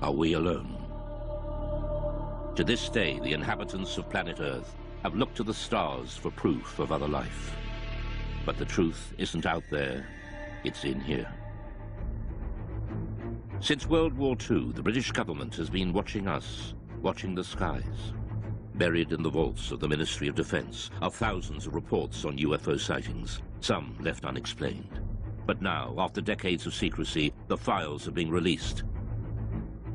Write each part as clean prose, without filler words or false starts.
Are we alone? To this day, the inhabitants of planet Earth have looked to the stars for proof of other life. But the truth isn't out there, it's in here. Since World War II, the British government has been watching us, watching the skies. Buried in the vaults of the Ministry of Defense are thousands of reports on UFO sightings, some left unexplained. But now, after decades of secrecy, the files are being released.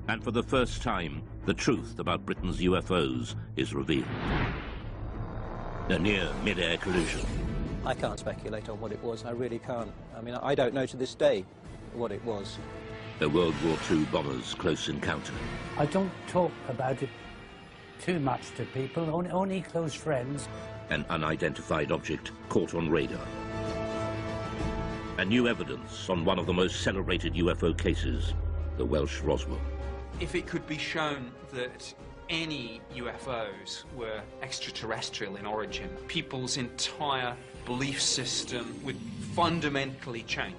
And for the first time, the truth about Britain's UFOs is revealed. A near mid-air collision. I can't speculate on what it was, I really can't. I mean, I don't know to this day what it was. A World War II bomber's close encounter. I don't talk about it too much to people, only close friends. An unidentified object caught on radar. And new evidence on one of the most celebrated UFO cases, the Welsh Roswell. If it could be shown that any UFOs were extraterrestrial in origin, people's entire belief system would fundamentally change.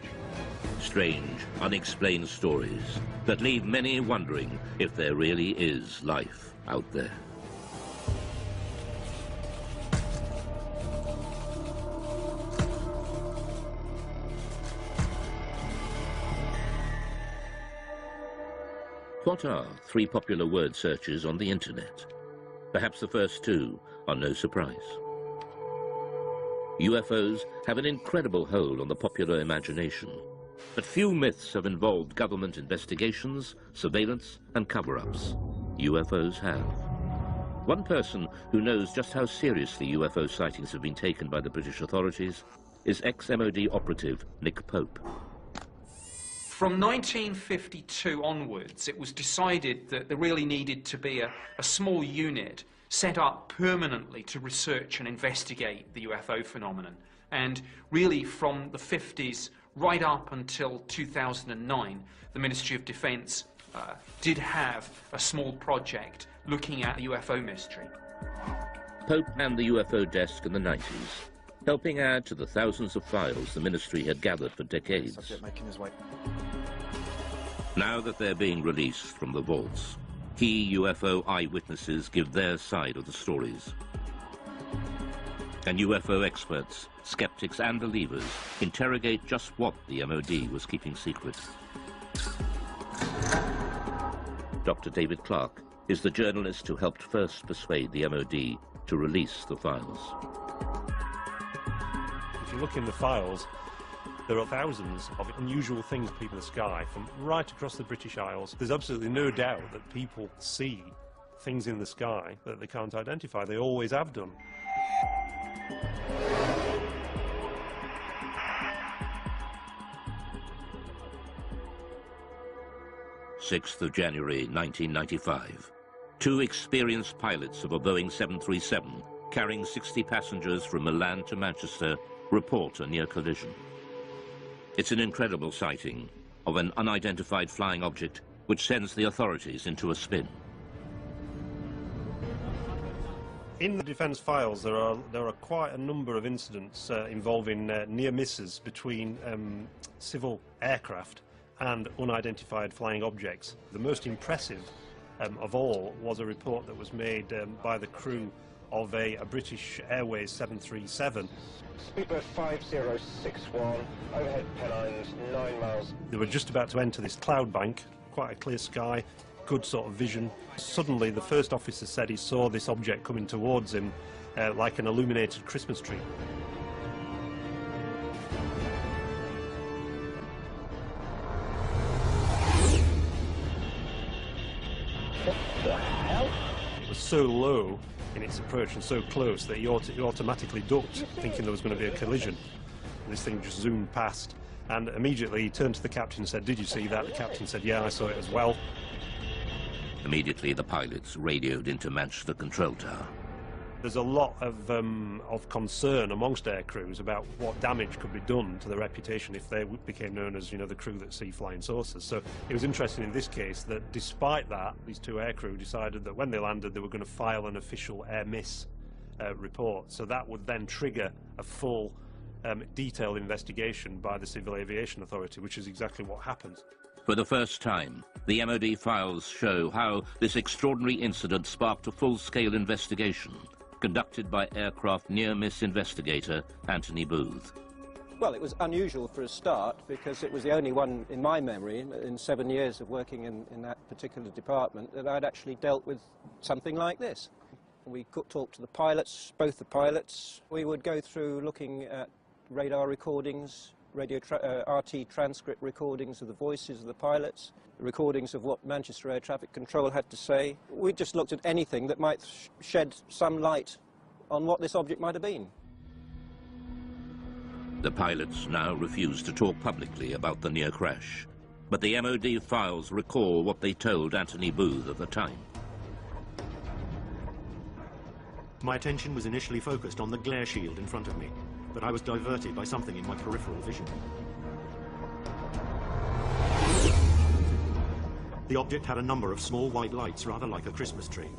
Strange, unexplained stories that leave many wondering if there really is life out there. What are three popular word searches on the internet? Perhaps the first two are no surprise. UFOs have an incredible hold on the popular imagination, but few myths have involved government investigations, surveillance, and cover-ups. UFOs have. One person who knows just how seriously UFO sightings have been taken by the British authorities is ex-MOD operative Nick Pope. From 1952 onwards, it was decided that there really needed to be a small unit set up permanently to research and investigate the UFO phenomenon. And really from the 50s right up until 2009, the Ministry of Defense did have a small project looking at the UFO mystery. Pope and the UFO desk in the 90s, helping add to the thousands of files the ministry had gathered for decades. Subject making his way. Now that they're being released from the vaults, key UFO eyewitnesses give their side of the stories. And UFO experts, skeptics and believers interrogate just what the MOD was keeping secret. Dr. David Clark is the journalist who helped first persuade the MOD to release the files. If you look in the files, there are thousands of unusual things people in the sky from right across the British Isles. There's absolutely no doubt that people see things in the sky that they can't identify. They always have done. January 6th, 1995. Two experienced pilots of a Boeing 737 carrying 60 passengers from Milan to Manchester report a near collision. It's an incredible sighting of an unidentified flying object which sends the authorities into a spin. In the defence files, there are quite a number of incidents involving near misses between civil aircraft and unidentified flying objects. The most impressive of all was a report that was made by the crew of a British Airways 737. Speedbird 5061, overhead Pennines, 9 miles. They were just about to enter this cloud bank, quite a clear sky, good sort of vision. Suddenly the first officer said he saw this object coming towards him like an illuminated Christmas tree. What the hell? It was so low in its approach and so close that he automatically ducked, thinking there was going to be a collision. And this thing just zoomed past, and immediately he turned to the captain and said, "Did you see that?" The captain said, "Yeah, I saw it as well." Immediately the pilots radioed into Manchester Control Tower. There's a lot of concern amongst air crews about what damage could be done to their reputation if they became known as, you know, the crew that see flying saucers. So it was interesting in this case that despite that, these two air crew decided that when they landed they were going to file an official air miss report. So that would then trigger a full detailed investigation by the Civil Aviation Authority, which is exactly what happened. For the first time, the MOD files show how this extraordinary incident sparked a full-scale investigation conducted by aircraft near-miss investigator Anthony Booth. Well, it was unusual for a start because it was the only one in my memory in 7 years of working in that particular department that I'd actually dealt with something like this. We could talk to the pilots, both the pilots. We would go through looking at radar recordings, RT transcript recordings of the voices of the pilots, recordings of what Manchester Air Traffic Control had to say. We just looked at anything that might shed some light on what this object might have been. The pilots now refuse to talk publicly about the near crash, but the MOD files recall what they told Anthony Booth at the time. My attention was initially focused on the glare shield in front of me, but I was diverted by something in my peripheral vision. The object had a number of small white lights, rather like a Christmas tree.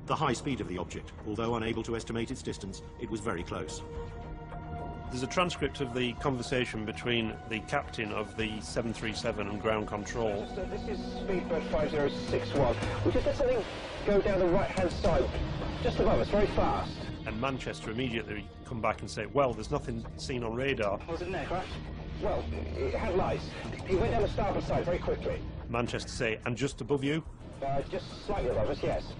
The high speed of the object, although unable to estimate its distance, it was very close. There's a transcript of the conversation between the captain of the 737 and ground control. So this is Speedbird 5061. We just let something go down the right-hand side, just above us, very fast. And Manchester immediately come back and say, well, there's nothing seen on radar. Was it an aircraft? Well, it had lights. He went down the starboard side very quickly. Manchester say, and just above you? Just slightly above us, yes.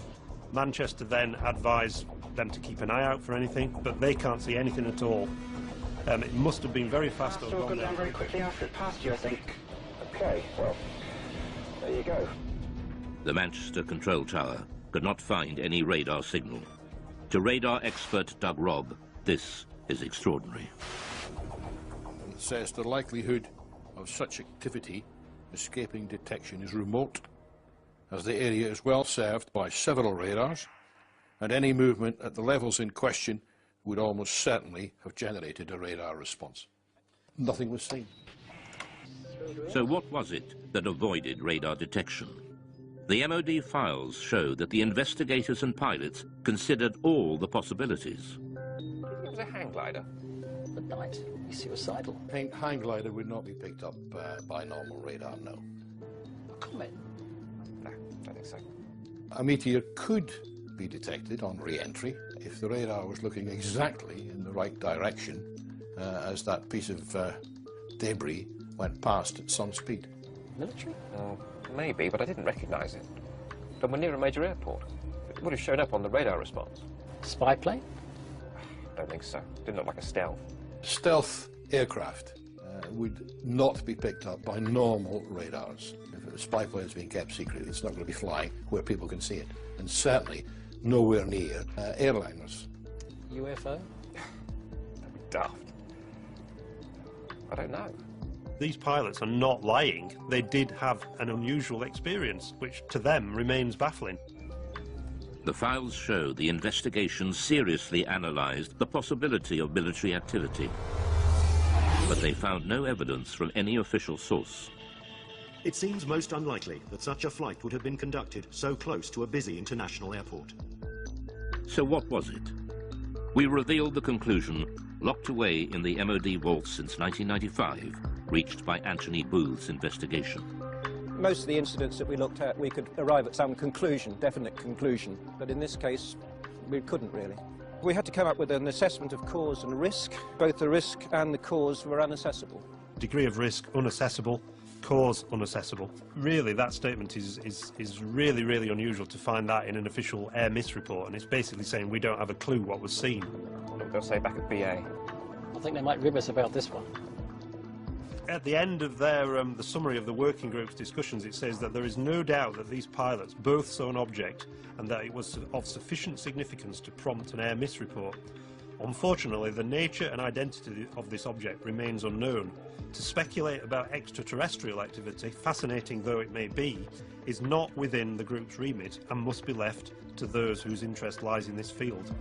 Manchester then advise them to keep an eye out for anything, but they can't see anything at all. It must have been very fast. It gone down very quickly after it passed you, I think. Okay, well, there you go. The Manchester control tower could not find any radar signal. To radar expert Doug Robb, this is extraordinary. It says the likelihood of such activity escaping detection is remote, as the area is well served by several radars, and any movement at the levels in question would almost certainly have generated a radar response. Nothing was seen. So what was it that avoided radar detection? The MOD files show that the investigators and pilots considered all the possibilities. It was a hang glider. At night, he's suicidal. Hang glider would not be picked up by normal radar, no. A comet? No, I don't think so. A meteor could be detected on re-entry if the radar was looking exactly in the right direction as that piece of debris went past at some speed. Military? Maybe, but I didn't recognise it. But we're near a major airport. It would have shown up on the radar response. Spy plane? Don't think so. Didn't look like a stealth. Stealth aircraft would not be picked up by normal radars. If a spy plane is being kept secret, it's not going to be flying where people can see it. And certainly nowhere near airliners. UFO? That'd be daft. I don't know. These pilots are not lying. They did have an unusual experience, which to them remains baffling. The files show the investigation seriously analysed the possibility of military activity, but they found no evidence from any official source. It seems most unlikely that such a flight would have been conducted so close to a busy international airport. So what was it? We revealed the conclusion, locked away in the MOD vaults since 1995, reached by Anthony Booth's investigation. Most of the incidents that we looked at, we could arrive at some conclusion, definite conclusion, but in this case, we couldn't really. We had to come up with an assessment of cause and risk. Both the risk and the cause were unaccessible. Degree of risk, unaccessible. Cause, unaccessible. Really, that statement is really, really unusual to find that in an official air miss report, and it's basically saying we don't have a clue what was seen. Look, they'll say back at BA. I think they might rib us about this one. At the end of their the summary of the working group's discussions, it says that there is no doubt that these pilots both saw an object and that it was of sufficient significance to prompt an air miss report. Unfortunately, the nature and identity of this object remains unknown. To speculate about extraterrestrial activity, fascinating though it may be, is not within the group's remit and must be left to those whose interest lies in this field.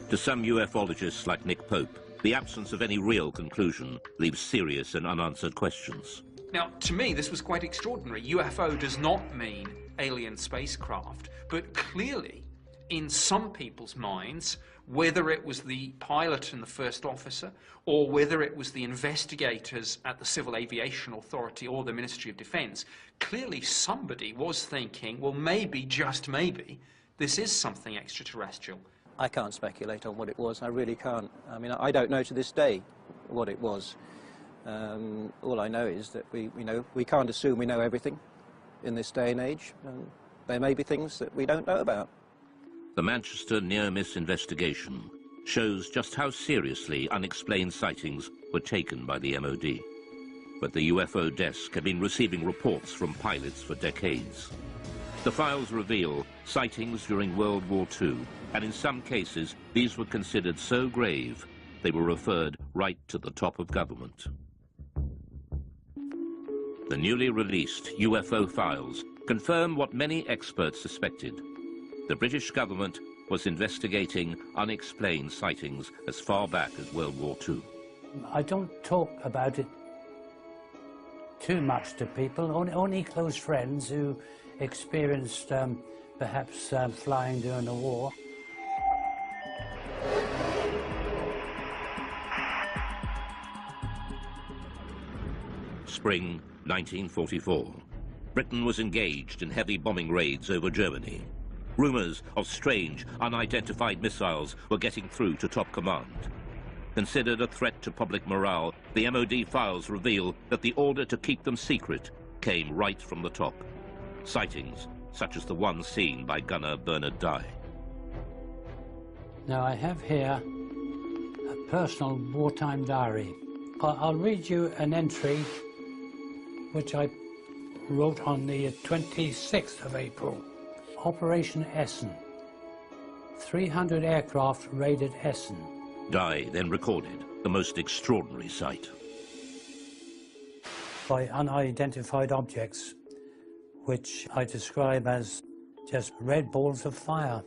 To some ufologists like Nick Pope, the absence of any real conclusion leaves serious and unanswered questions. Now, to me, this was quite extraordinary. UFO does not mean alien spacecraft, but clearly in some people's minds, whether it was the pilot and the first officer, or whether it was the investigators at the Civil Aviation Authority or the Ministry of Defence, clearly somebody was thinking, well, maybe, just maybe, this is something extraterrestrial. I can't speculate on what it was. I really can't. I mean, I don't know to this day what it was. All I know is that we can't assume we know everything in this day and age. There may be things that we don't know about. The Manchester near-miss investigation shows just how seriously unexplained sightings were taken by the MOD. But the UFO desk had been receiving reports from pilots for decades. The files reveal sightings during World War II, and in some cases these were considered so grave they were referred right to the top of government. The newly released UFO files confirm what many experts suspected. The British government was investigating unexplained sightings as far back as World War II. I don't talk about it too much to people, only close friends who experienced perhaps flying during the war. Spring 1944. Britain was engaged in heavy bombing raids over Germany. Rumours of strange, unidentified missiles were getting through to top command. Considered a threat to public morale, the MOD files reveal that the order to keep them secret came right from the top. Sightings, such as the one seen by gunner Bernard Dye. Now I have here a personal wartime diary. I'll read you an entry which I wrote on the 26th of April. Operation Essen. 300 aircraft raided Essen. Dye then recorded the most extraordinary sight. By unidentified objects, which I describe as just red balls of fire.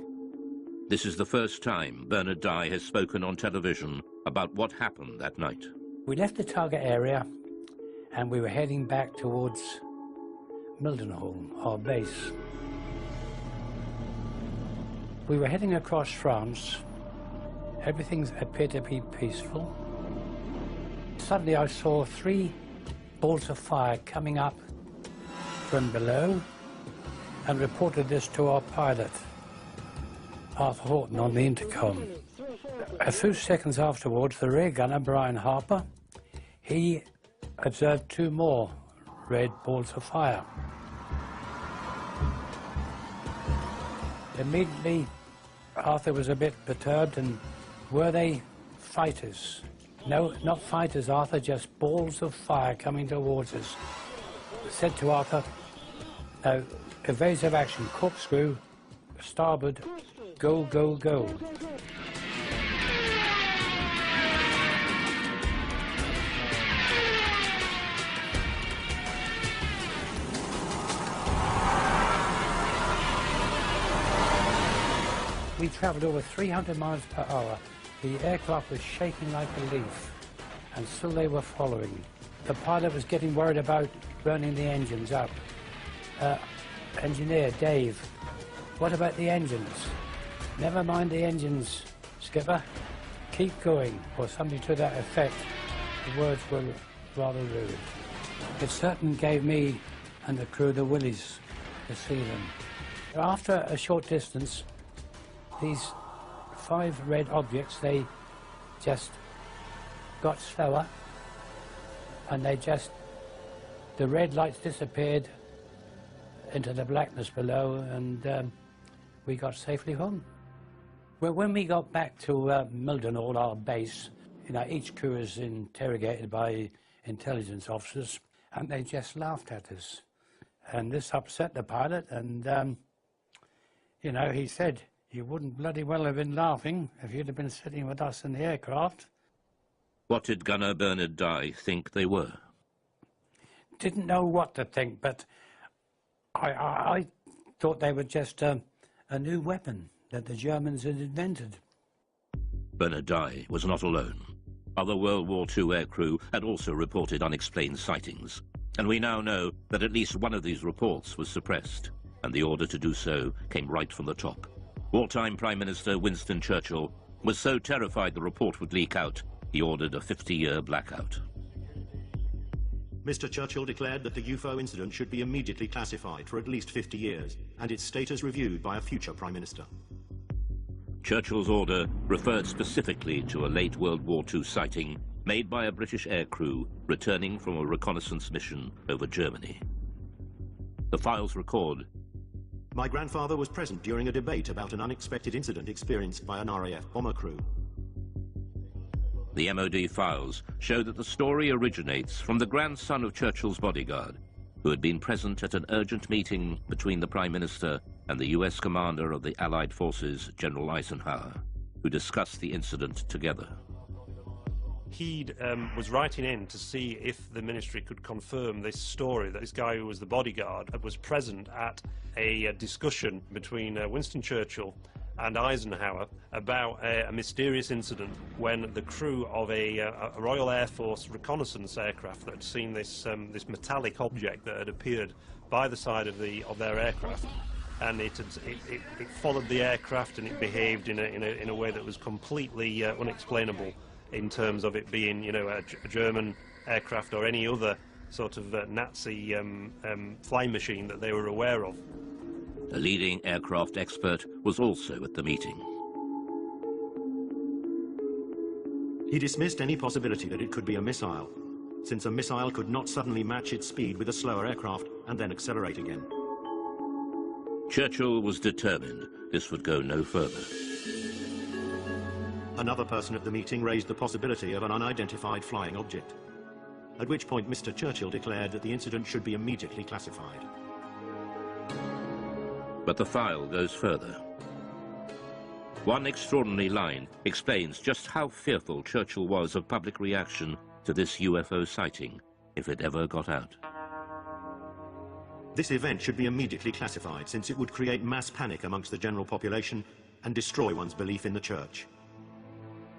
This is the first time Bernard Dye has spoken on television about what happened that night. We left the target area and we were heading back towards Mildenhall, our base. We were heading across France. Everything appeared to be peaceful. Suddenly I saw 3 balls of fire coming up from below and reported this to our pilot, Arthur Horton, on the intercom. A few seconds afterwards, the rear gunner, Brian Harper, he observed 2 more red balls of fire. Immediately, Arthur was a bit perturbed, and were they fighters? No, not fighters, Arthur, just balls of fire coming towards us. I said to Arthur, no, evasive action, corkscrew, starboard, go, go, go. We travelled over 300 miles per hour. The aircraft was shaking like a leaf, and still they were following. The pilot was getting worried about burning the engines up. Engineer, Dave, what about the engines? Never mind the engines, skipper. Keep going, or something to that effect. The words were rather rude. It certainly gave me and the crew the willies to see them. After a short distance, these 5 red objects, they just got slower, and the red lights disappeared into the blackness below, and we got safely home. Well, when we got back to Mildenhall, our base, each crew is interrogated by intelligence officers, and they just laughed at us. And this upset the pilot, and, he said, you wouldn't bloody well have been laughing if you'd have been sitting with us in the aircraft. What did gunner Bernard Dye think they were? Didn't know what to think, but I thought they were just a new weapon that the Germans had invented. Bernard Dye was not alone. Other World War II aircrew had also reported unexplained sightings, and we now know that at least one of these reports was suppressed, and the order to do so came right from the top. Wartime Prime Minister Winston Churchill was so terrified the report would leak out, he ordered a 50-year blackout. Mr. Churchill declared that the UFO incident should be immediately classified for at least 50 years, and its status reviewed by a future Prime Minister. Churchill's order referred specifically to a late World War II sighting made by a British aircrew returning from a reconnaissance mission over Germany. The files record, "My grandfather was present during a debate about an unexpected incident experienced by an RAF bomber crew." The MOD files show that the story originates from the grandson of Churchill's bodyguard, who had been present at an urgent meeting between the Prime Minister and the US commander of the Allied forces, General Eisenhower, who discussed the incident together. He was writing in to see if the ministry could confirm this story, that this guy who was the bodyguard was present at a discussion between Winston Churchill and Eisenhower about a mysterious incident when the crew of a Royal Air Force reconnaissance aircraft that had seen this metallic object that had appeared by the side of their aircraft, and it followed the aircraft, and it behaved in a way that was completely unexplainable in terms of it being, you know, a German aircraft or any other sort of Nazi flying machine that they were aware of. A leading aircraft expert was also at the meeting. He dismissed any possibility that it could be a missile, since a missile could not suddenly match its speed with a slower aircraft and then accelerate again. Churchill was determined this would go no further. Another person at the meeting raised the possibility of an unidentified flying object, at which point Mr. Churchill declared that the incident should be immediately classified. But the file goes further. One extraordinary line explains just how fearful Churchill was of public reaction to this UFO sighting, if it ever got out. This event should be immediately classified, since it would create mass panic amongst the general population and destroy one's belief in the Church.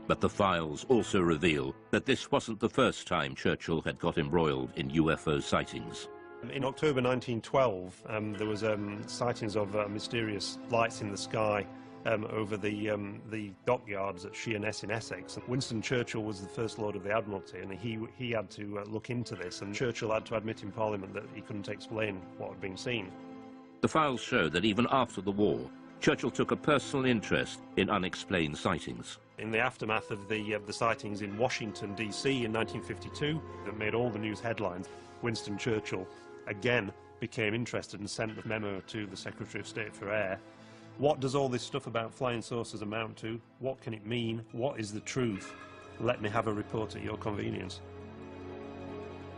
But the files also reveal that this wasn't the first time Churchill had got embroiled in UFO sightings. In October 1912, there was sightings of mysterious lights in the sky over the dockyards at Sheerness in Essex. Winston Churchill was the First Lord of the Admiralty, and he had to look into this, and Churchill had to admit in Parliament that he couldn't explain what had been seen. The files show that even after the war, Churchill took a personal interest in unexplained sightings. In the aftermath of the sightings in Washington, D.C. in 1952, that made all the news headlines, Winston Churchill again became interested and sent a memo to the Secretary of State for Air. What does all this stuff about flying saucers amount to? What can it mean? What is the truth? Let me have a report at your convenience.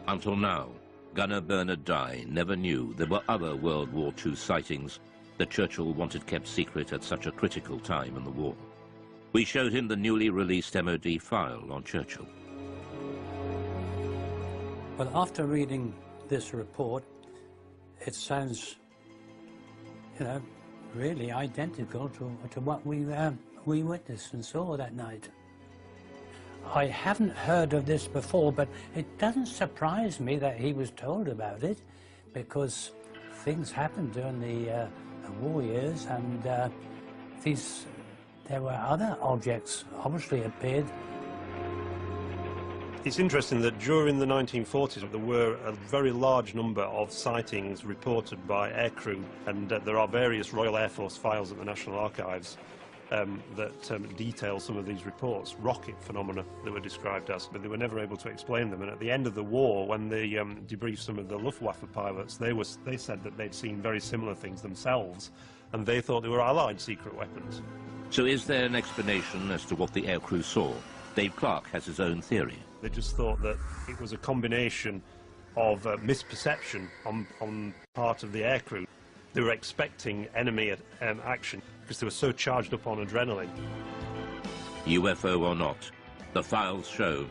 Until now, Gunner Bernard Dye never knew there were other World War II sightings that Churchill wanted kept secret at such a critical time in the war. We showed him the newly released MOD file on Churchill. Well, after reading this report, it sounds, you know, really identical to what we witnessed and saw that night. I haven't heard of this before, but it doesn't surprise me that he was told about it, because things happened during the war years, and there were other objects obviously appeared. It's interesting that during the 1940s there were a very large number of sightings reported by aircrew, and there are various Royal Air Force files at the National Archives that detail some of these reports, rocket phenomena they were described as, but they were never able to explain them. And at the end of the war, when they debriefed some of the Luftwaffe pilots, they said that they'd seen very similar things themselves, and they thought they were Allied secret weapons. So is there an explanation as to what the aircrew saw? Dave Clark has his own theory. They just thought that it was a combination of misperception on part of the aircrew. They were expecting enemy action because they were so charged up on adrenaline. UFO or not, the files show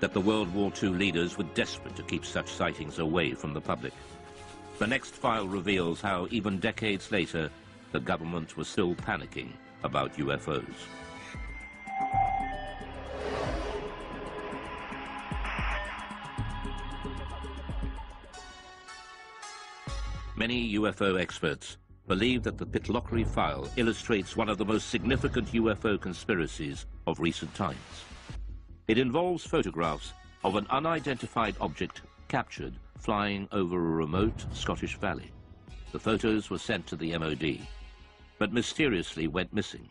that the World War II leaders were desperate to keep such sightings away from the public. The next file reveals how, even decades later, the government was still panicking about UFOs. Many UFO experts believe that the Pitlochry file illustrates one of the most significant UFO conspiracies of recent times. It involves photographs of an unidentified object captured flying over a remote Scottish valley. The photos were sent to the MOD, but mysteriously went missing.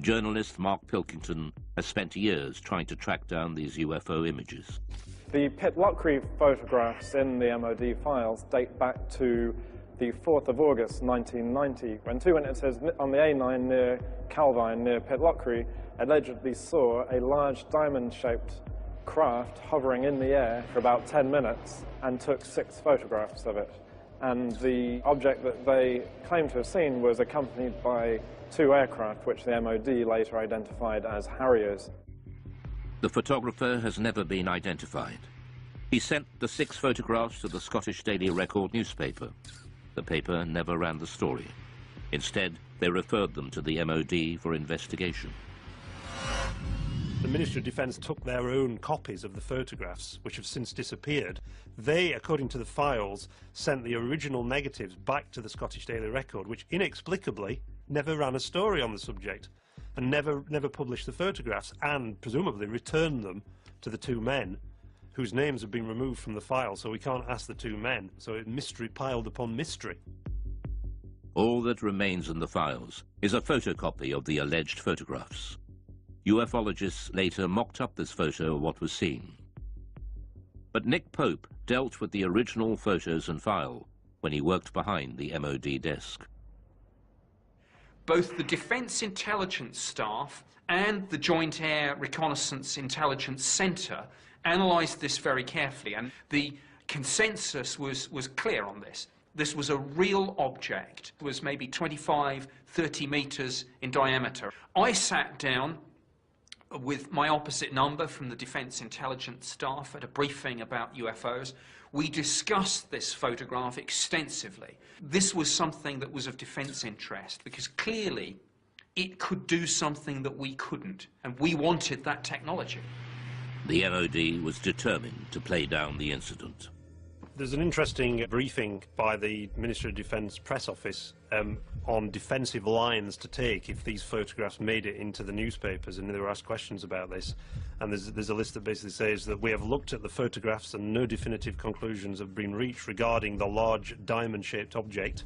Journalist Mark Pilkington has spent years trying to track down these UFO images. The Pitlochry photographs in the MOD files date back to the 4th of August 1990, when two witnesses on the A9 near Calvine, near Pitlochry, allegedly saw a large diamond-shaped craft hovering in the air for about 10 minutes and took 6 photographs of it. And the object that they claimed to have seen was accompanied by 2 aircraft, which the MOD later identified as Harriers. The photographer has never been identified. He sent the 6 photographs to the Scottish Daily Record newspaper. The paper never ran the story. Instead, they referred them to the MOD for investigation. The Ministry of Defence took their own copies of the photographs, which have since disappeared. They, according to the files, sent the original negatives back to the Scottish Daily Record, which inexplicably never ran a story on the subject and never published the photographs, and presumably returned them to the 2 men whose names have been removed from the file, so we can't ask the 2 men. So mystery piled upon mystery. All that remains in the files is a photocopy of the alleged photographs. Ufologists later mocked up this photo of what was seen. But Nick Pope dealt with the original photos and file when he worked behind the MOD desk. Both the Defence Intelligence Staff and the Joint Air Reconnaissance Intelligence Centre analysed this very carefully, and the consensus was clear on this. This was a real object. It was maybe 25, 30 metres in diameter. I sat down with my opposite number from the Defence Intelligence Staff at a briefing about UFOs. We discussed this photograph extensively. This was something that was of defence interest, because clearly it could do something that we couldn't, and we wanted that technology. The MOD was determined to play down the incident. There's an interesting briefing by the Ministry of Defence press office on defensive lines to take if these photographs made it into the newspapers, and they were asked questions about this. And there's a list that basically says that we have looked at the photographs and no definitive conclusions have been reached regarding the large diamond-shaped object.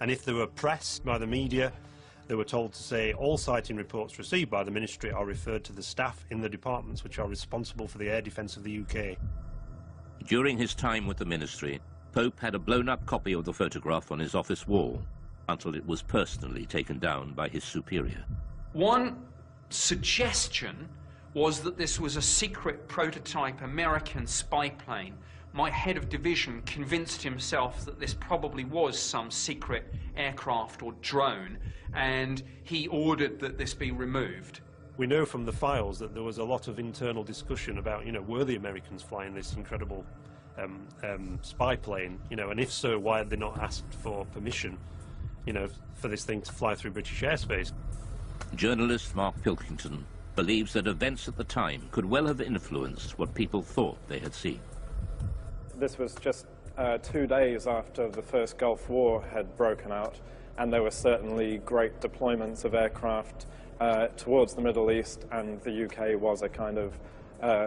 And if they were pressed by the media, they were told to say all sighting reports received by the Ministry are referred to the staff in the departments which are responsible for the air defence of the UK. During his time with the Ministry, Pope had a blown-up copy of the photograph on his office wall until it was personally taken down by his superior. One suggestion was that this was a secret prototype American spy plane. My head of division convinced himself that this probably was some secret aircraft or drone, and he ordered that this be removed. We know from the files that there was a lot of internal discussion about, were the Americans flying this incredible spy plane, and if so, why had they not asked for permission, for this thing to fly through British airspace? Journalist Mark Pilkington believes that events at the time could well have influenced what people thought they had seen. This was just 2 days after the first Gulf War had broken out, and there were certainly great deployments of aircraft towards the Middle East, and the UK was a kind of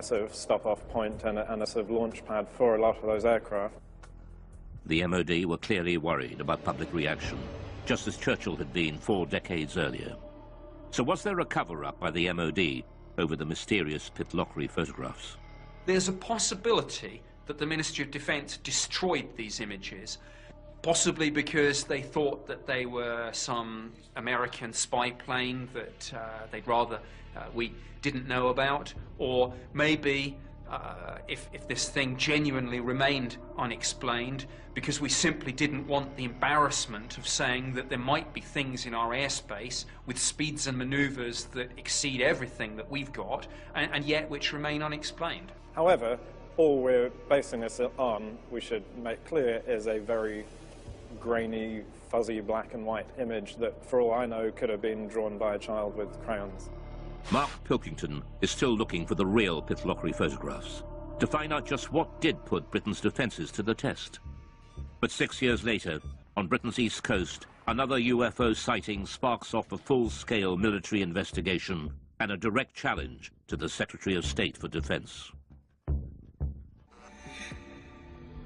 sort of stop-off point and a sort of launch pad for a lot of those aircraft. The MOD were clearly worried about public reaction, just as Churchill had been 4 decades earlier. So was there a cover-up by the MOD over the mysterious Pitlochry photographs? There's a possibility that the Ministry of Defence destroyed these images, possibly because they thought that they were some American spy plane that they'd rather we didn't know about, or maybe if this thing genuinely remained unexplained, because we simply didn't want the embarrassment of saying that there might be things in our airspace with speeds and manoeuvres that exceed everything that we've got, and yet which remain unexplained. However, all we're basing this on, we should make clear, is a very grainy, fuzzy black and white image that, for all I know, could have been drawn by a child with crayons. Mark Pilkington is still looking for the real Pitlochry photographs to find out just what did put Britain's defences to the test. But 6 years later, on Britain's east coast, Another UFO sighting sparks off a full-scale military investigation and a direct challenge to the Secretary of State for Defense.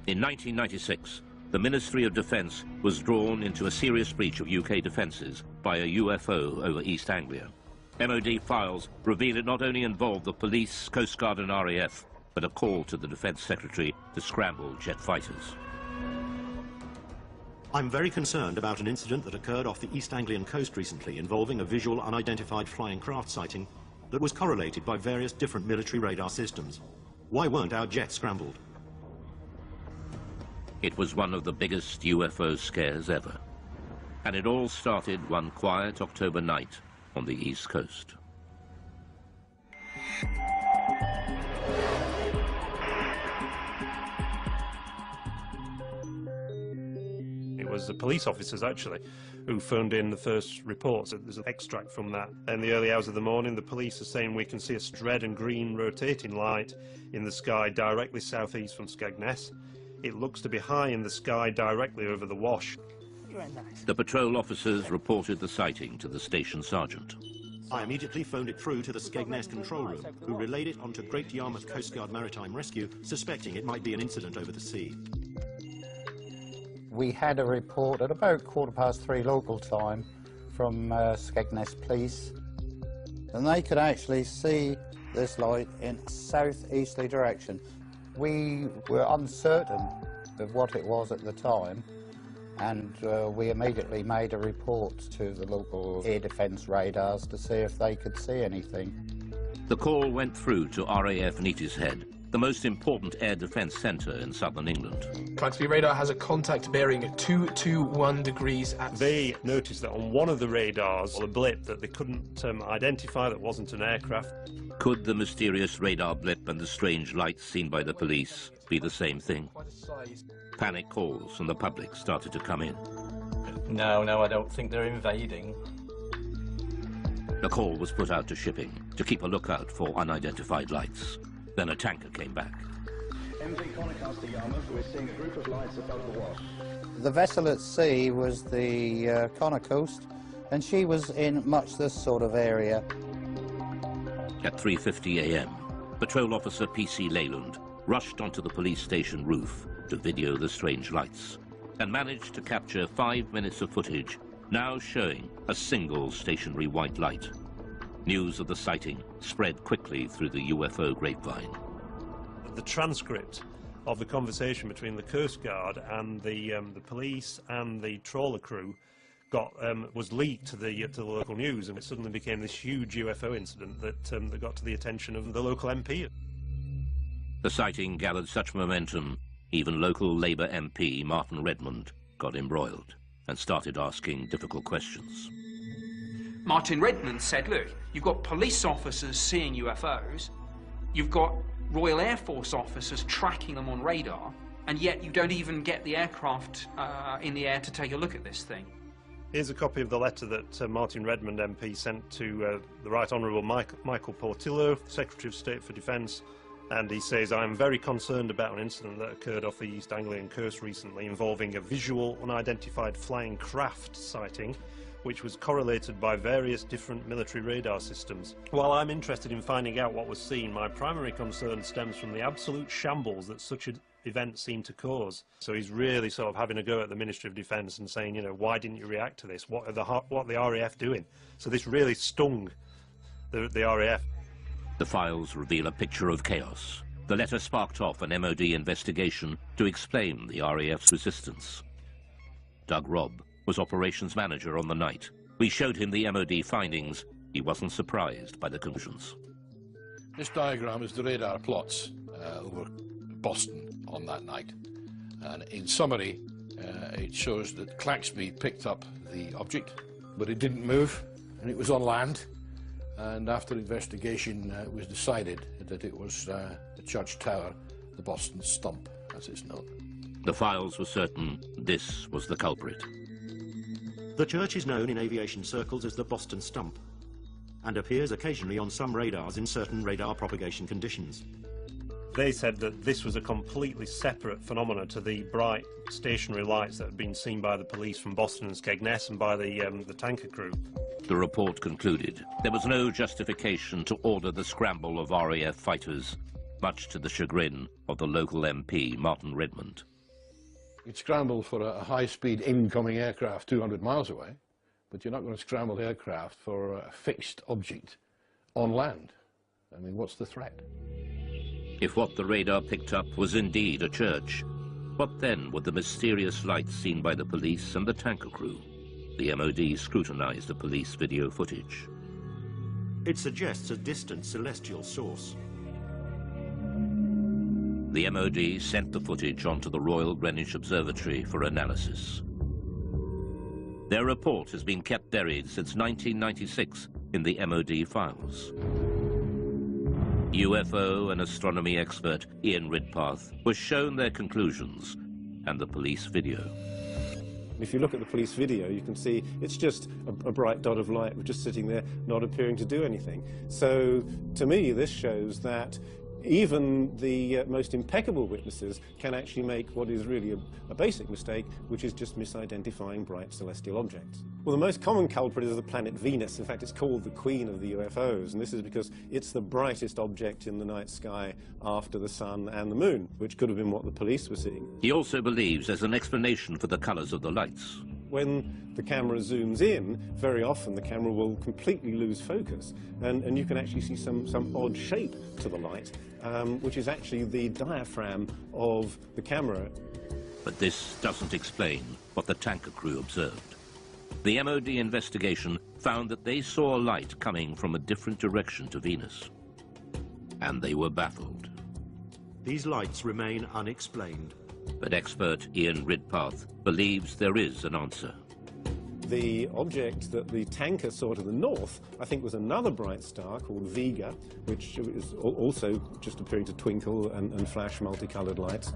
In 1996, the Ministry of Defense was drawn into a serious breach of UK defences by a UFO over East Anglia. MOD files reveal it not only involved the police, Coast Guard and RAF, but a call to the Defence Secretary to scramble jet fighters. I'm very concerned about an incident that occurred off the East Anglian coast recently involving a visual unidentified flying craft sighting that was correlated by various different military radar systems. Why weren't our jets scrambled? It was one of the biggest UFO scares ever. And it all started one quiet October night on the East Coast. It was the police officers, actually, who phoned in the first reports. There's an extract from that. In the early hours of the morning, the police are saying we can see a red and green rotating light in the sky directly southeast from Skegness. It looks to be high in the sky directly over the Wash. The patrol officers reported the sighting to the station sergeant. I immediately phoned it through to the Skegness control room, who relayed it onto Great Yarmouth Coast Guard Maritime Rescue, suspecting it might be an incident over the sea. We had a report at about 3:15 local time from Skegness Police, and they could actually see this light in southeasterly direction. We were uncertain of what it was at the time, and we immediately made a report to the local air defence radars to see if they could see anything. The call went through to RAF Neatishead, the most important air defence centre in southern England. Clancy radar has a contact bearing at 221 degrees at... They noticed that on one of the radars, a blip that they couldn't identify, that wasn't an aircraft. Could the mysterious radar blip and the strange lights seen by the police be the same thing? Panic calls from the public started to come in. No, I don't think they're invading. The call was put out to shipping to keep a lookout for unidentified lights. Then a tanker came back. MV Conocastle Yarmouth, we're seeing a group of lights above the Wash. The vessel at sea was the Connor Coast, and she was in much this sort of area. At 3:50 a.m., Patrol Officer P.C. Leyland rushed onto the police station roof to video the strange lights and managed to capture 5 minutes of footage, now showing a single stationary white light. News of the sighting spread quickly through the UFO grapevine. The transcript of the conversation between the Coast Guard and the police and the trawler crew was leaked to the local news, and it suddenly became this huge UFO incident that got to the attention of the local MP. The sighting gathered such momentum, even local Labour MP Martin Redmond got embroiled and started asking difficult questions. Martin Redmond said, look, you've got police officers seeing UFOs, you've got Royal Air Force officers tracking them on radar, and yet you don't even get the aircraft in the air to take a look at this thing. Here's a copy of the letter that Martin Redmond MP sent to the Right Honourable Michael Portillo, Secretary of State for Defence, and he says, I am very concerned about an incident that occurred off the East Anglian coast recently involving a visual unidentified flying craft sighting, which was correlated by various different military radar systems. While I'm interested in finding out what was seen, my primary concern stems from the absolute shambles that such an event seemed to cause. So he's really sort of having a go at the Ministry of Defence and saying, you know, why didn't you react to this? What are the RAF doing? So this really stung the RAF. The files reveal a picture of chaos. The letter sparked off an MOD investigation to explain the RAF's resistance. Doug Robb was operations manager on the night. We showed him the MOD findings. He wasn't surprised by the conclusions. This diagram is the radar plots over Boston on that night. And in summary, it shows that Claxby picked up the object, but it didn't move, and it was on land. And after investigation, it was decided that it was the Church Tower, the Boston Stump, as it's known. The files were certain this was the culprit. The church is known in aviation circles as the Boston Stump and appears occasionally on some radars in certain radar propagation conditions. They said that this was a completely separate phenomenon to the bright stationary lights that had been seen by the police from Boston and Skegness and by the tanker crew. The report concluded there was no justification to order the scramble of RAF fighters, much to the chagrin of the local MP, Martin Redmond. You'd scramble for a high-speed incoming aircraft 200 miles away, but you're not going to scramble aircraft for a fixed object on land. I mean, what's the threat? If what the radar picked up was indeed a church, what then were the mysterious lights seen by the police and the tanker crew? The MOD scrutinized the police video footage. It suggests a distant celestial source. The MOD sent the footage onto the Royal Greenwich Observatory for analysis. Their report has been kept buried since 1996 in the MOD files. UFO and astronomy expert Ian Ridpath was shown their conclusions and the police video. If you look at the police video, you can see it's just a bright dot of light just sitting there, not appearing to do anything. So, to me, this shows that even the most impeccable witnesses can actually make what is really a basic mistake, which is just misidentifying bright celestial objects. Well, the most common culprit is the planet Venus. In fact, it's called the queen of the UFOs, and this is because it's the brightest object in the night sky after the sun and the moon, which could have been what the police were seeing. He also believes there's an explanation for the colors of the lights. When the camera zooms in, very often the camera will completely lose focus, and you can actually see some odd shape to the light, which is actually the diaphragm of the camera. But this doesn't explain what the tanker crew observed. The MOD investigation found that they saw a light coming from a different direction to Venus, and they were baffled. These lights remain unexplained. But expert Ian Ridpath believes there is an answer. The object that the tanker saw to the north, I think, was another bright star called Vega, which is also just appearing to twinkle and flash multicolored lights.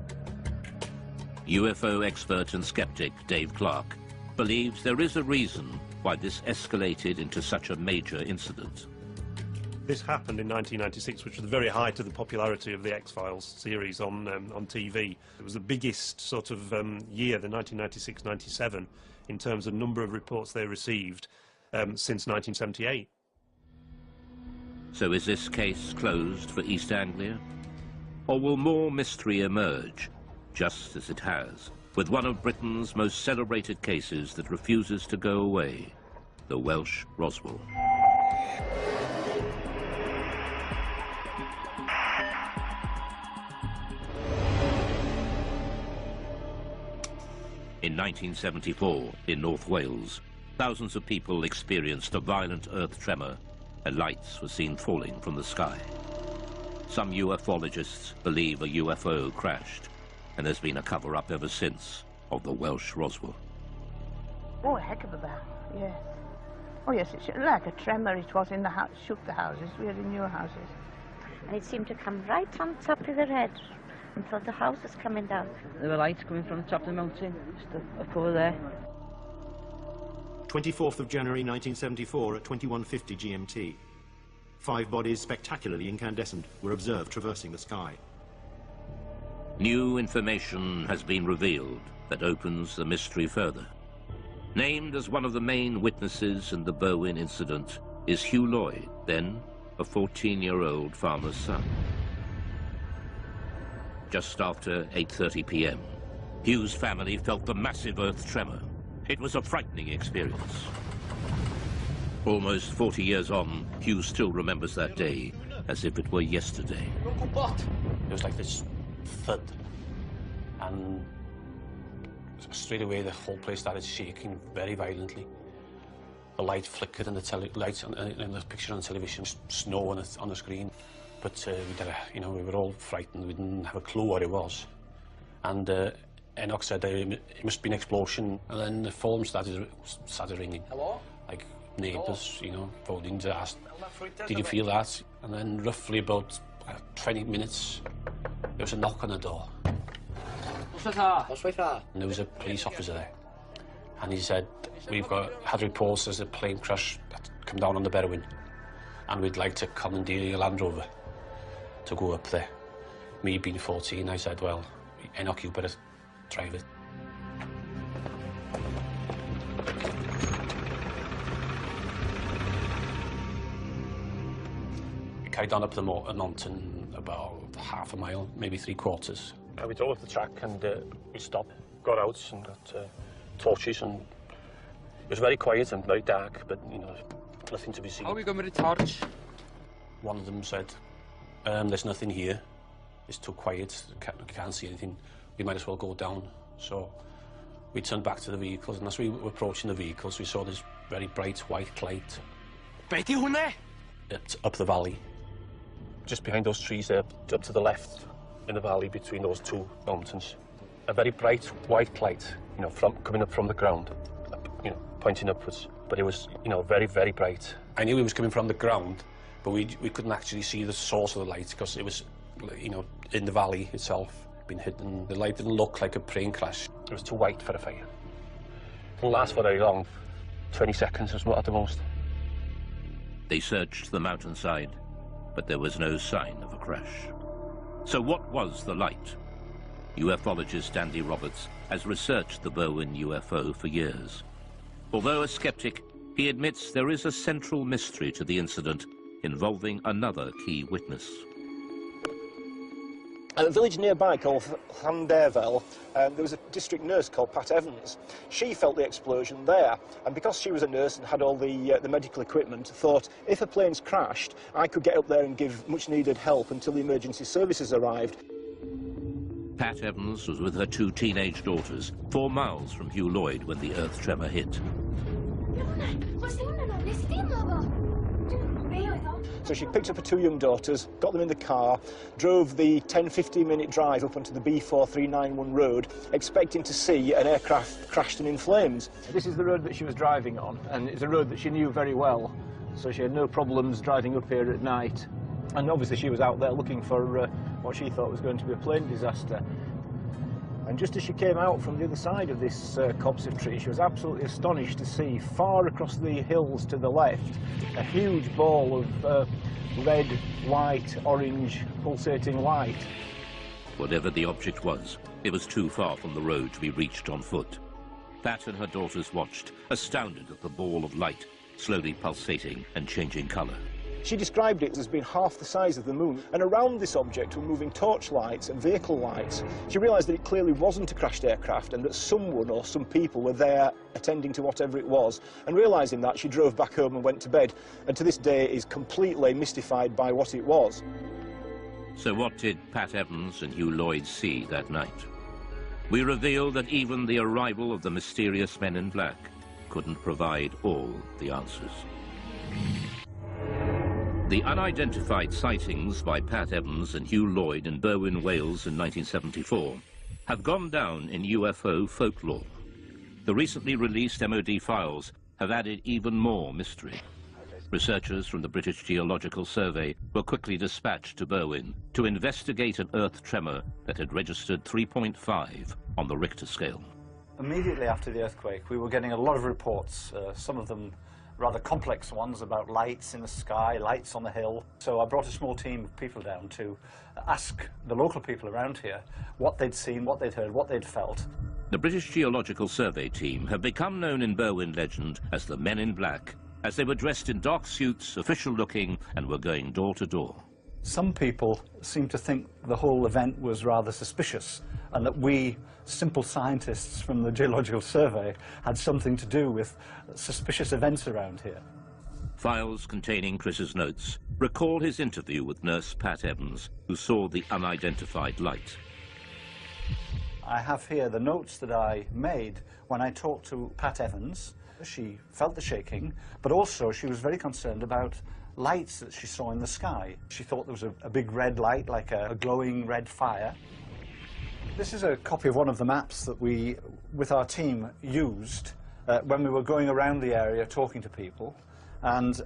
UFO expert and skeptic Dave Clark believes there is a reason why this escalated into such a major incident. This happened in 1996, which was the very height of the popularity of the X-Files series on TV. It was the biggest sort of year, the 1996-97, in terms of number of reports they received since 1978. So is this case closed for East Anglia? Or will more mystery emerge, just as it has, with one of Britain's most celebrated cases that refuses to go away, the Welsh Roswell? In 1974, in North Wales, thousands of people experienced a violent earth tremor and lights were seen falling from the sky. Some ufologists believe a UFO crashed, and there's been a cover-up ever since of the Welsh Roswell. Oh, a heck of a bang, yes. Oh, yes, it's like a tremor it was in the house, shook the houses. We are in your houses. And it seemed to come right on top of their head. Until the house is coming down. There were lights coming from the top of the mountain, just up over there. 24th of January 1974 at 21:50 GMT. 5 bodies spectacularly incandescent were observed traversing the sky. New information has been revealed that opens the mystery further. Named as one of the main witnesses in the Berwyn incident is Hugh Lloyd, then a 14-year-old farmer's son. Just after 8:30 p.m., Hugh's family felt the massive earth tremor. It was a frightening experience. Almost 40 years on, Hugh still remembers that day as if it were yesterday. It was like this thud, and straight away the whole place started shaking very violently. The light flickered and the lights in the picture on television, snow on the screen. But we were all frightened. We didn't have a clue what it was. And Enoch said it must be an explosion. And then the phone started ringing. Hello? Like neighbours, phoning to ask, did you feel that? And then roughly about 20 minutes, there was a knock on the door. And there was a police officer there. And he said, we've had reports there's a plane crash that come down on the Berwyn. And we'd like to commandeer your Land Rover to go up there. Me being 14, I said, well, Enoch, you better drive it. We carried on up the mountain about half a mile, maybe 3/4. We drove up the track and we stopped, got out and got torches, and it was very quiet and very dark, but, you know, nothing to be seen. How are we going with the torch? One of them said, there's nothing here. It's too quiet, can't see anything. We might as well go down. So we turned back to the vehicles, and as we were approaching the vehicles, we saw this very bright white light. Up the valley. Just behind those trees there, up to the left in the valley between those two mountains. A very bright white light, you know, coming up from the ground, you know, pointing upwards. But it was, you know, very, very bright. I knew it was coming from the ground, but we couldn't actually see the source of the light because it was, you know, in the valley itself, been hidden. The light didn't look like a plane crash. It was too white for a fire. It didn't last for very long, 20 seconds or so at the most. They searched the mountainside, but there was no sign of a crash. So what was the light? Ufologist Andy Roberts has researched the Berwyn UFO for years. Although a skeptic, he admits there is a central mystery to the incident involving another key witness. At a village nearby called Llanderfel, there was a district nurse called Pat Evans. She felt the explosion there, and because she was a nurse and had all the medical equipment, thought if a plane's crashed, I could get up there and give much-needed help until the emergency services arrived. Pat Evans was with her 2 teenage daughters, 4 miles from Hugh Lloyd when the earth tremor hit. So she picked up her 2 young daughters, got them in the car, drove the 10-15 minute drive up onto the B4391 road, expecting to see an aircraft crashed and in flames. This is the road that she was driving on, and it's a road that she knew very well, so she had no problems driving up here at night. And obviously she was out there looking for what she thought was going to be a plane disaster. And just as she came out from the other side of this copse of trees, she was absolutely astonished to see far across the hills to the left a huge ball of red, white, orange, pulsating light. Whatever the object was, it was too far from the road to be reached on foot. Pat and her daughters watched, astounded at the ball of light, slowly pulsating and changing colour. She described it as being half the size of the moon, and around this object were moving torch lights and vehicle lights. She realised that it clearly wasn't a crashed aircraft and that someone or some people were there attending to whatever it was. And realising that, she drove back home and went to bed, and to this day is completely mystified by what it was. So what did Pat Evans and Hugh Lloyd see that night? We reveal that even the arrival of the mysterious men in black couldn't provide all the answers. The unidentified sightings by Pat Evans and Hugh Lloyd in Berwyn, Wales in 1974 have gone down in UFO folklore. The recently released MOD files have added even more mystery. Researchers from the British Geological Survey were quickly dispatched to Berwyn to investigate an earth tremor that had registered 3.5 on the Richter scale. Immediately after the earthquake, we were getting a lot of reports, some of them rather complex ones about lights in the sky, lights on the hill. So I brought a small team of people down to ask the local people around here what they'd seen, what they'd heard, what they'd felt. The British Geological Survey team have become known in Berwyn legend as the Men in Black, as they were dressed in dark suits, official-looking, and were going door to door. Some people seem to think the whole event was rather suspicious, and that we, simple scientists from the Geological Survey, had something to do with suspicious events around here. Files containing Chris's notes recall his interview with nurse Pat Evans, who saw the unidentified light. I have here the notes that I made when I talked to Pat Evans. She felt the shaking, but also she was very concerned about lights that she saw in the sky. She thought there was a big red light, like a glowing red fire. This is a copy of one of the maps that we, with our team, used when we were going around the area talking to people, and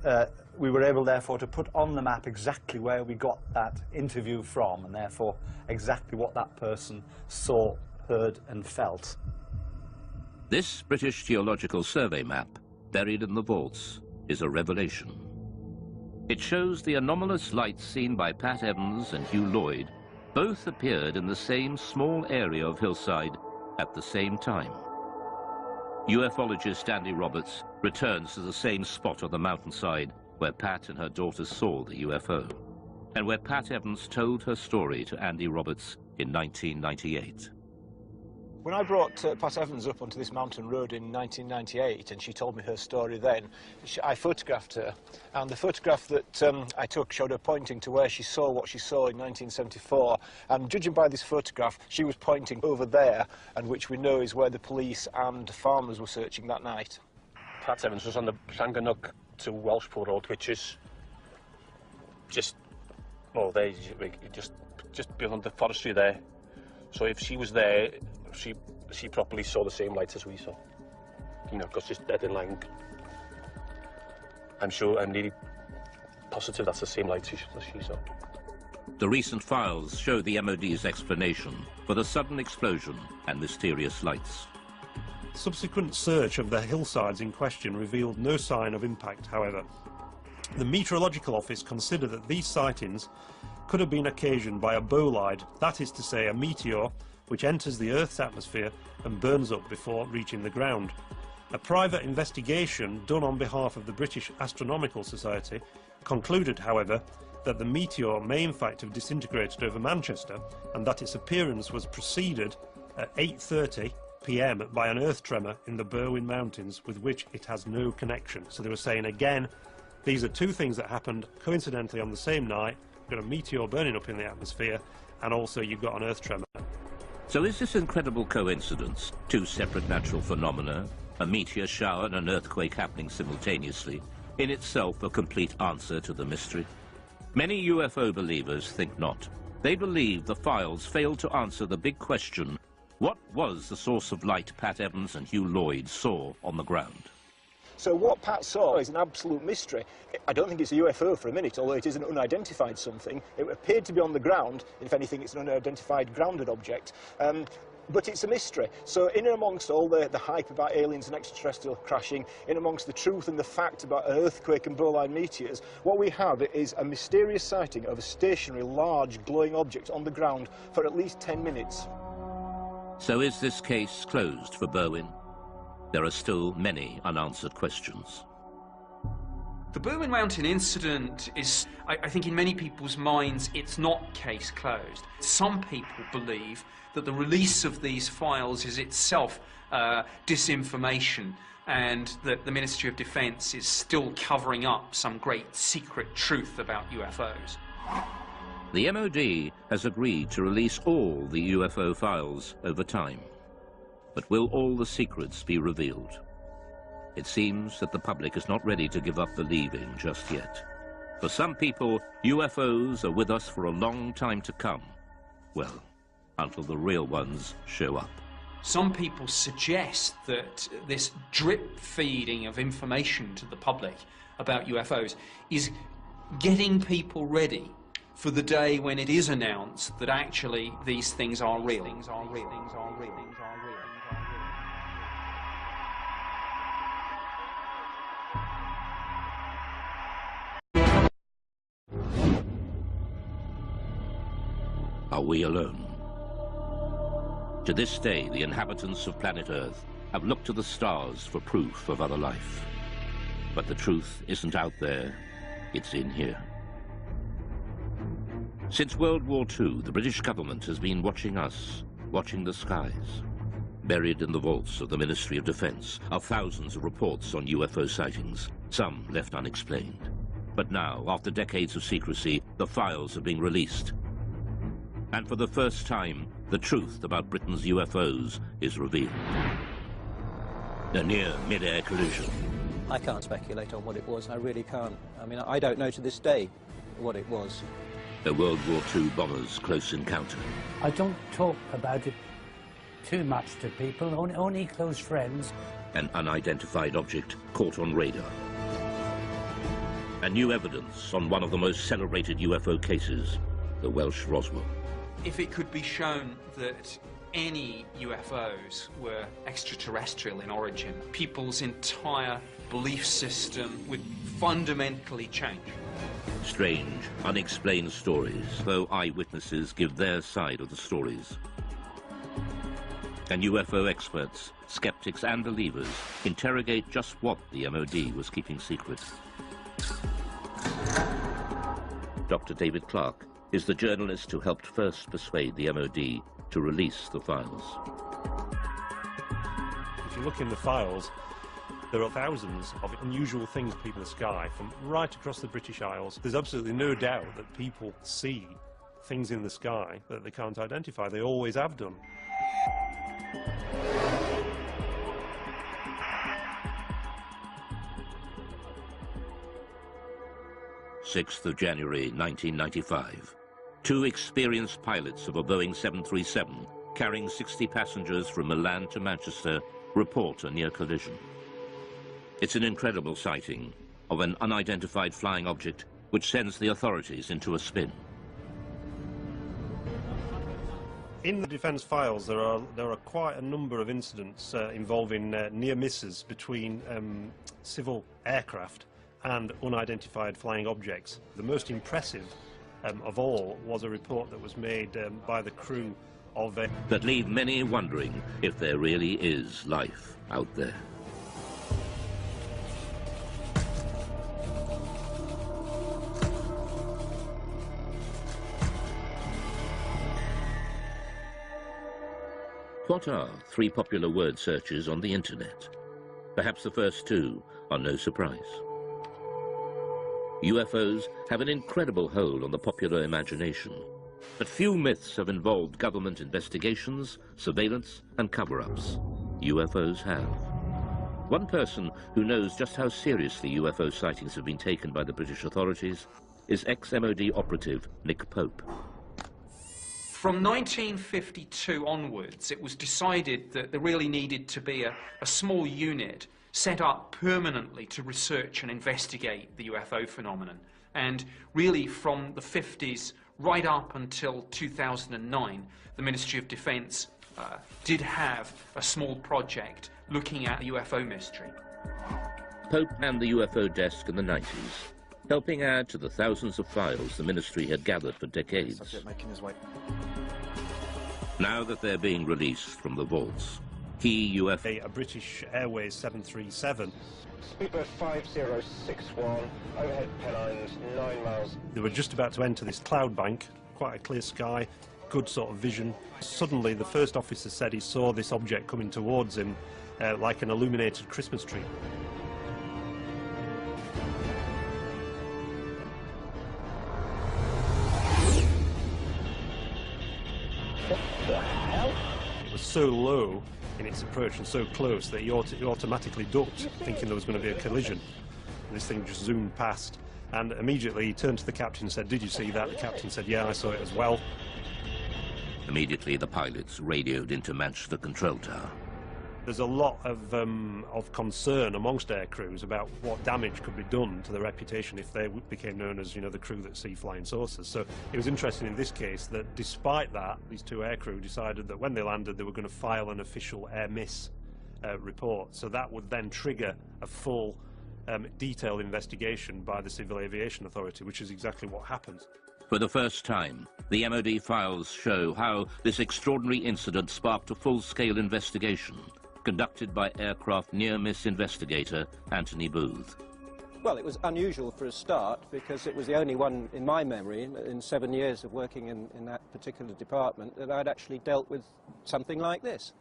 we were able, therefore, to put on the map exactly where we got that interview from, and therefore exactly what that person saw, heard and felt. This British Geological Survey map, buried in the vaults, is a revelation. It shows the anomalous lights seen by Pat Evans and Hugh Lloyd Both appeared in the same small area of hillside at the same time. UFologist Andy Roberts returns to the same spot on the mountainside where Pat and her daughter saw the UFO, and where Pat Evans told her story to Andy Roberts in 1998. When I brought Pat Evans up onto this mountain road in 1998 and she told me her story then, I photographed her, and the photograph that I took showed her pointing to where she saw what she saw in 1974, and judging by this photograph she was pointing over there, and which we know is where the police and farmers were searching that night. Pat Evans was on the Llangannock to Welshpool Road, which is just beyond the forestry there. So if she was there, she probably saw the same lights as we saw. You know, because it's dead in line. I'm nearly positive that's the same lights as she saw. The recent files show the MOD's explanation for the sudden explosion and mysterious lights. Subsequent search of the hillsides in question revealed no sign of impact, however. The Meteorological Office considered that these sightings could have been occasioned by a bolide, that is to say a meteor which enters the Earth's atmosphere and burns up before reaching the ground. A private investigation done on behalf of the British Astronomical Society concluded, however, that the meteor may in fact have disintegrated over Manchester, and that its appearance was preceded at 8:30 p.m. by an earth tremor in the Berwyn Mountains with which it has no connection. So they were saying again, these are two things that happened coincidentally on the same night. You've got a meteor burning up in the atmosphere, and also you've got an earth tremor. So is this incredible coincidence, two separate natural phenomena, a meteor shower and an earthquake happening simultaneously, in itself a complete answer to the mystery? Many UFO believers think not. They believe the files failed to answer the big question, what was the source of light Pat Evans and Hugh Lloyd saw on the ground? So what Pat saw is an absolute mystery. I don't think it's a UFO for a minute, although it is an unidentified something. It appeared to be on the ground. If anything, it's an unidentified grounded object. But it's a mystery. So in and amongst all the hype about aliens and extraterrestrial crashing, in amongst the truth and the fact about an earthquake and bolide meteors, what we have is a mysterious sighting of a stationary, large, glowing object on the ground for at least 10 minutes. So is this case closed for Berwyn? There are still many unanswered questions. The Berwyn Mountain incident is, I think in many people's minds, it's not case closed. Some people believe that the release of these files is itself disinformation, and that the Ministry of Defence is still covering up some great secret truth about UFOs. The MOD has agreed to release all the UFO files over time. But will all the secrets be revealed? It seems that the public is not ready to give up believing just yet. For some people, UFOs are with us for a long time to come. Well, until the real ones show up. Some people suggest that this drip feeding of information to the public about UFOs is getting people ready for the day when it is announced that actually these things are real. Are we alone? To this day, the inhabitants of planet Earth have looked to the stars for proof of other life. But the truth isn't out there, it's in here. Since World War II, the British government has been watching us, watching the skies. Buried in the vaults of the Ministry of Defence are thousands of reports on UFO sightings, some left unexplained. But now, after decades of secrecy, the files are being released. And for the first time, the truth about Britain's UFOs is revealed. A near mid-air collision. I can't speculate on what it was, I really can't. I mean, I don't know to this day what it was. A World War II bomber's close encounter. I don't talk about it too much to people, only close friends. An unidentified object caught on radar. And new evidence on one of the most celebrated UFO cases, the Welsh Roswell. If it could be shown that any UFOs were extraterrestrial in origin, people's entire belief system would fundamentally change. Strange, unexplained stories, though eyewitnesses give their side of the stories. And UFO experts, skeptics and believers interrogate just what the MOD was keeping secret. Dr. David Clark is the journalist who helped first persuade the MOD to release the files. If you look in the files, there are thousands of unusual things people in the sky from right across the British Isles. There's absolutely no doubt that people see things in the sky that they can't identify. They always have done. January 6th, 1995. Two experienced pilots of a Boeing 737 carrying 60 passengers from Milan to Manchester report a near collision. It's an incredible sighting of an unidentified flying object which sends the authorities into a spin. In the defence files, there are quite a number of incidents involving near misses between civil aircraft and unidentified flying objects. The most impressive of all was a report that was made by the crew of a... that leave many wondering if there really is life out there. What are three popular word searches on the internet? Perhaps the first two are no surprise. UFOs have an incredible hold on the popular imagination, but few myths have involved government investigations, surveillance, and cover-ups. UFOs have. One person who knows just how seriously UFO sightings have been taken by the British authorities is ex-MOD operative Nick Pope. From 1952 onwards, it was decided that there really needed to be a small unit set up permanently to research and investigate the UFO phenomenon. And really from the 50s right up until 2009, the Ministry of Defence did have a small project looking at the UFO mystery. Pope and the UFO desk in the 90s, helping add to the thousands of files the ministry had gathered for decades. Subject making his way. Now that they're being released from the vaults, key UFO... A British Airways 737. Speedbird 5061, overhead Pennines, 9 miles. They were just about to enter this cloud bank, quite a clear sky, good sort of vision. Suddenly the first officer said he saw this object coming towards him like an illuminated Christmas tree. It was so low in its approach and so close that he automatically ducked, thinking there was going to be a collision. And this thing just zoomed past, and immediately he turned to the captain and said, "Did you see that?" The captain said, "Yeah, I saw it as well." Immediately the pilots radioed into Manchester Control Tower. There's a lot of concern amongst air crews about what damage could be done to their reputation if they became known as, you know, the crew that see flying saucers. So it was interesting in this case that despite that, these two air crew decided that when they landed they were going to file an official air miss report. So that would then trigger a full detailed investigation by the Civil Aviation Authority, which is exactly what happened. For the first time, the MOD files show how this extraordinary incident sparked a full-scale investigation conducted by aircraft near-miss investigator Anthony Booth. Well, it was unusual for a start because it was the only one in my memory in 7 years of working in that particular department that I'd actually dealt with something like this.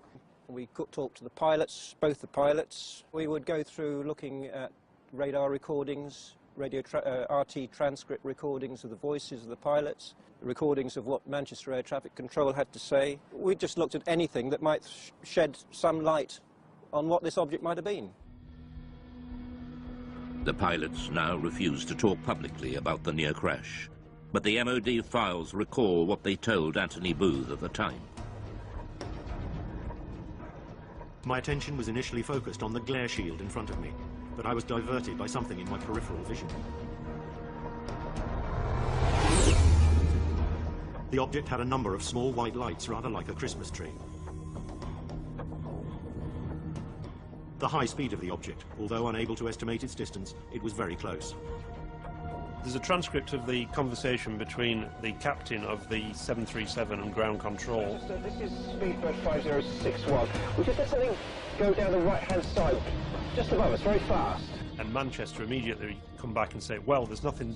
We could talk to the pilots, both the pilots. We would go through looking at radar recordings, RT transcript recordings of the voices of the pilots, recordings of what Manchester Air Traffic Control had to say. We just looked at anything that might shed some light on what this object might have been. The pilots now refuse to talk publicly about the near crash, but the MOD files recall what they told Anthony Booth at the time. My attention was initially focused on the glare shield in front of me, but I was diverted by something in my peripheral vision. The object had a number of small white lights, rather like a Christmas tree. The high speed of the object, although unable to estimate its distance, it was very close. There's a transcript of the conversation between the captain of the 737 and ground control. This is Speedbird 5061. We just had something go down the right-hand side, just above us, very fast. And Manchester immediately come back and say, well, there's nothing